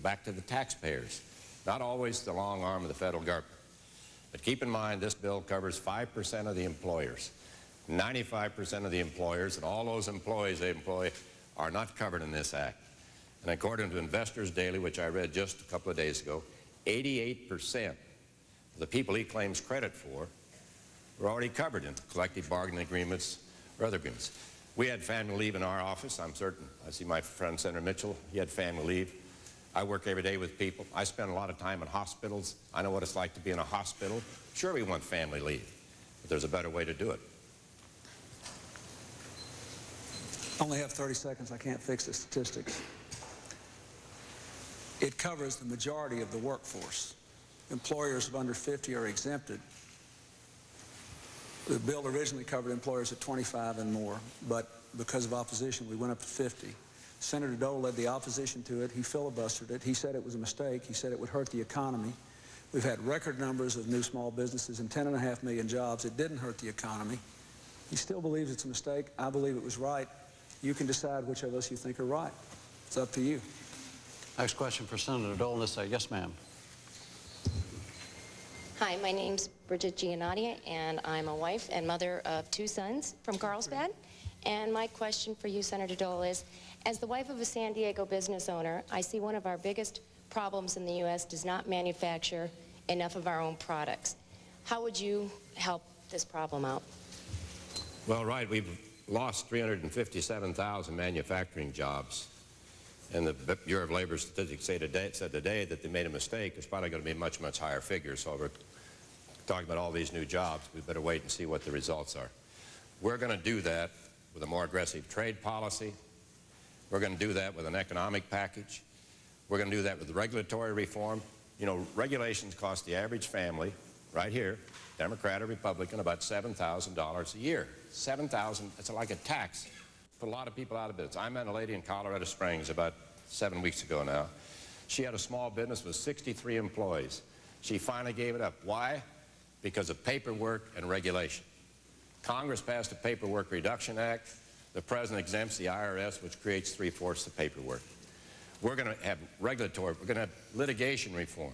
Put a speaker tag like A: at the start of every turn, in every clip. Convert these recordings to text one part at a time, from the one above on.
A: back to the taxpayers, not always the long arm of the federal government. But keep in mind, this bill covers 5% of the employers. 95% of the employers and all those employees they employ are not covered in this act. And according to Investors Daily, which I read just a couple of days ago, 88% of the people he claims credit for were already covered in collective bargaining agreements or other agreements. We had family leave in our office. I'm certain. I see my friend Senator Mitchell. He had family leave. I work every day with people. I spend a lot of time in hospitals. I know what it's like to be in a hospital. Sure, we want family leave, but there's a better way to do it.
B: I only have 30 seconds. I can't fix the statistics. It covers the majority of the workforce. Employers of under 50 are exempted. The bill originally covered employers at 25 and more, but because of opposition, we went up to 50. Senator Dole led the opposition to it. He filibustered it. He said it was a mistake. He said it would hurt the economy. We've had record numbers of new small businesses and 10.5 million jobs. It didn't hurt the economy. He still believes it's a mistake. I believe it was right. You can decide which of us you think are right. It's up to you.
C: Next question for Senator Dole. Let's say, yes, ma'am.
D: Hi, my name's Bridget Giannotti, and I'm a wife and mother of 2 sons from Carlsbad. And my question for you, Senator Dole, is, as the wife of a San Diego business owner, I see one of our biggest problems in the U.S. does not manufacture enough of our own products. How would you help this problem out?
A: Well, right, we've lost 357,000 manufacturing jobs. And the Bureau of Labor Statistics said today that they made a mistake. There's probably going to be much, much higher figures. So we're talking about all these new jobs. We better wait and see what the results are. We're going to do that with a more aggressive trade policy. We're going to do that with an economic package. We're going to do that with regulatory reform. You know, regulations cost the average family, right here, Democrat or Republican, about $7,000 a year. $7,000, that's like a tax. Put a lot of people out of business. I met a lady in Colorado Springs about 7 weeks ago now. She had a small business with 63 employees. She finally gave it up. Why? Because of paperwork and regulation. Congress passed a Paperwork Reduction Act. The President exempts the IRS, which creates 3/4 of paperwork. We're going to have regulatory, we're going to have litigation reform.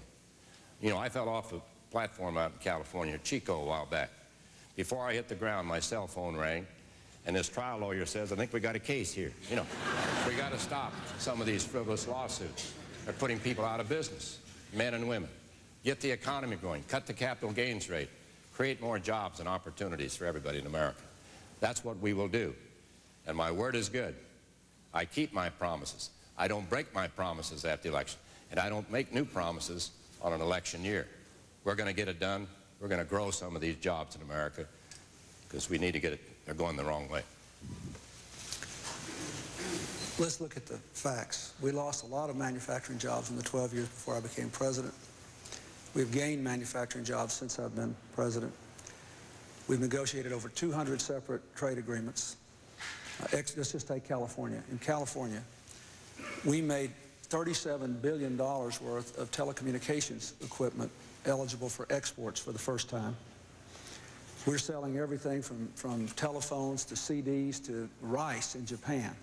A: You know, I fell off a platform out in California, Chico, a while back. Before I hit the ground, my cell phone rang. And this trial lawyer says, I think we got a case here. You know, we got to stop some of these frivolous lawsuits. They're putting people out of business, men and women. Get the economy going, cut the capital gains rate, create more jobs and opportunities for everybody in America. That's what we will do. And my word is good. I keep my promises. I don't break my promises at the election. And I don't make new promises on an election year. We're going to get it done. We're going to grow some of these jobs in America because we need to get it. They're going the wrong way.
B: Let's look at the facts. We lost a lot of manufacturing jobs in the 12 years before I became president. We've gained manufacturing jobs since I've been president. We've negotiated over 200 separate trade agreements. Let's just take California. In California, we made $37 billion worth of telecommunications equipment eligible for exports for the first time. We're selling everything from telephones to CDs to rice in Japan.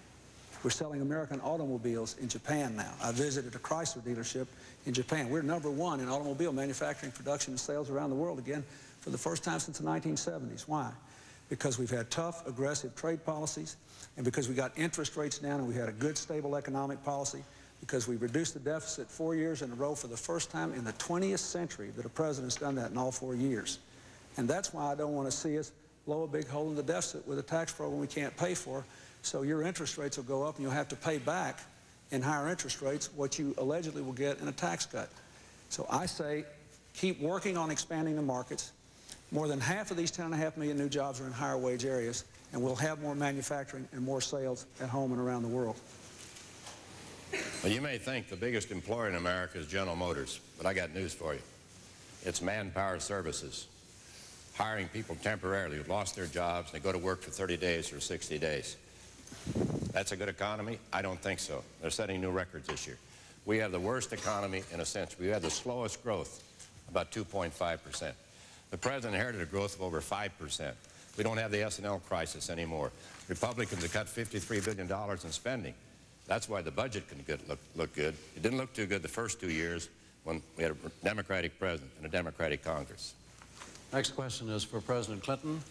B: We're selling American automobiles in Japan now. I visited a Chrysler dealership in Japan. We're #1 in automobile manufacturing, production, and sales around the world again for the first time since the 1970s. Why? Because we've had tough, aggressive trade policies, and because we got interest rates down and we had a good, stable economic policy, because we reduced the deficit 4 years in a row for the first time in the 20th century that a president's done that in all 4 years. And that's why I don't want to see us blow a big hole in the deficit with a tax program we can't pay for. So your interest rates will go up and you'll have to pay back in higher interest rates what you allegedly will get in a tax cut. So I say keep working on expanding the markets. More than half of these 10.5 million new jobs are in higher wage areas, and we'll have more manufacturing and more sales at home and around the world.
A: Well, you may think the biggest employer in America is General Motors, but I got news for you. It's Manpower Services, hiring people temporarily who've lost their jobs, and they go to work for 30 days or 60 days. That's a good economy? I don't think so. They're setting new records this year. We have the worst economy in a century. We have the slowest growth, about 2.5%. The president inherited a growth of over 5%. We don't have the S&L crisis anymore. Republicans have cut $53 billion in spending. That's why the budget can look good. It didn't look too good the first 2 years when we had a Democratic president and a Democratic Congress.
C: Next question is for President Clinton.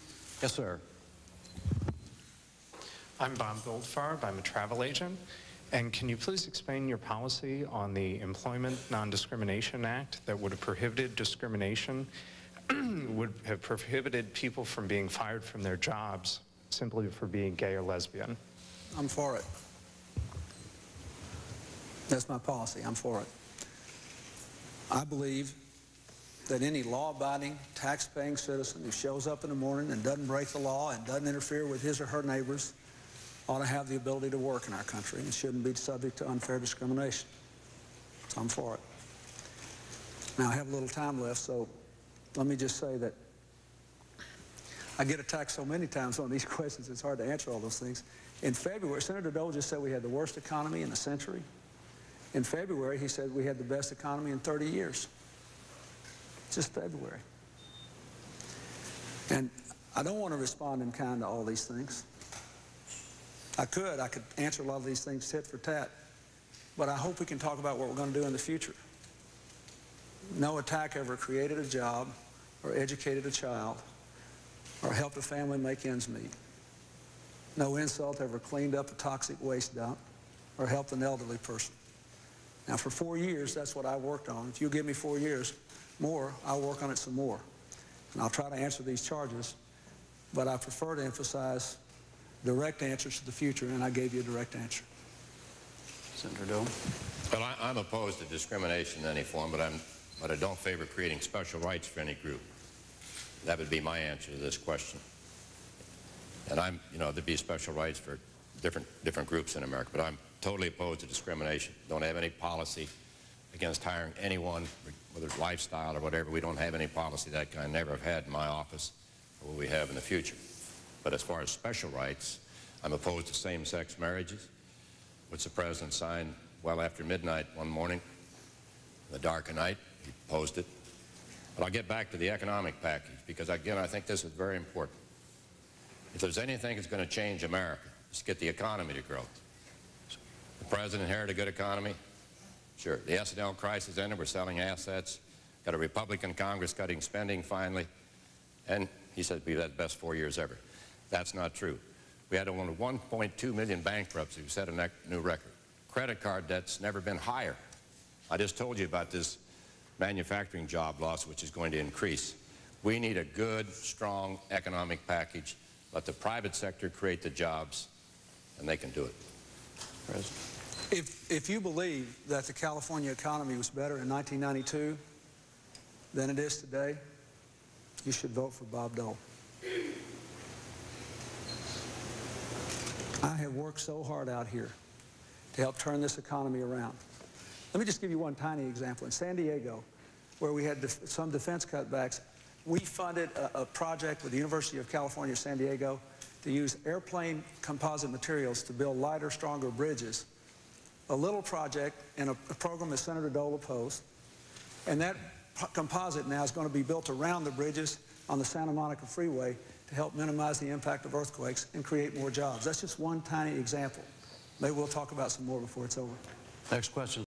C: Yes, sir.
E: I'm Bob Goldfarb. I'm a travel agent. And can you please explain your policy on the Employment Non-Discrimination Act that would have prohibited discrimination, would have prohibited people from being fired from their jobs simply for being gay or lesbian?
B: I'm for it. That's my policy. I'm for it. I believe that any law-abiding, tax-paying citizen who shows up in the morning and doesn't break the law and doesn't interfere with his or her neighbors ought to have the ability to work in our country and shouldn't be subject to unfair discrimination. So I'm for it. Now, I have a little time left, so let me just say that I get attacked so many times on these questions, it's hard to answer all those things. In February, Senator Dole just said we had the worst economy in a century. In February, he said we had the best economy in 30 years. Just February. And I don't want to respond in kind to all these things. I could answer a lot of these things tit for tat, but I hope we can talk about what we're going to do in the future. No attack ever created a job or educated a child or helped a family make ends meet. No insult ever cleaned up a toxic waste dump or helped an elderly person. Now, for 4 years, that's what I worked on. If you give me 4 years more, I'll work on it some more. And I'll try to answer these charges, but I prefer to emphasize direct answers to the future, and I gave you a direct answer.
C: Senator Dole.
A: Well, I'm opposed to discrimination in any form, but I don't favor creating special rights for any group. That would be my answer to this question. And there'd be special rights for different groups in America, but I'm totally opposed to discrimination. Don't have any policy against hiring anyone, whether it's lifestyle or whatever. We don't have any policy of that kind. Never have had in my office, or will we have in the future. But as far as special rights, I'm opposed to same-sex marriages, which the president signed well after midnight one morning, in the dark of night. He opposed it. But I'll get back to the economic package, because again, I think this is very important. If there's anything that's going to change America, it's get the economy to grow. The president inherited a good economy. Sure, the S&L crisis ended. We're selling assets. Got a Republican Congress cutting spending finally. And he said we've had the best 4 years ever. That's not true. We had only 1.2 million bankruptcies. We set a new record. Credit card debt's never been higher. I just told you about this manufacturing job loss, which is going to increase. We need a good, strong economic package. Let the private sector create the jobs, and they can do it.
C: President.
B: If you believe that the California economy was better in 1992 than it is today, you should vote for Bob Dole. I have worked so hard out here to help turn this economy around. Let me just give you one tiny example. In San Diego, where we had some defense cutbacks, we funded a project with the University of California, San Diego, to use airplane composite materials to build lighter, stronger bridges. A little project in a program that Senator Dole opposed. And that composite now is going to be built around the bridges on the Santa Monica Freeway to help minimize the impact of earthquakes and create more jobs. That's just one tiny example. Maybe we'll talk about some more before it's over.
C: Next question.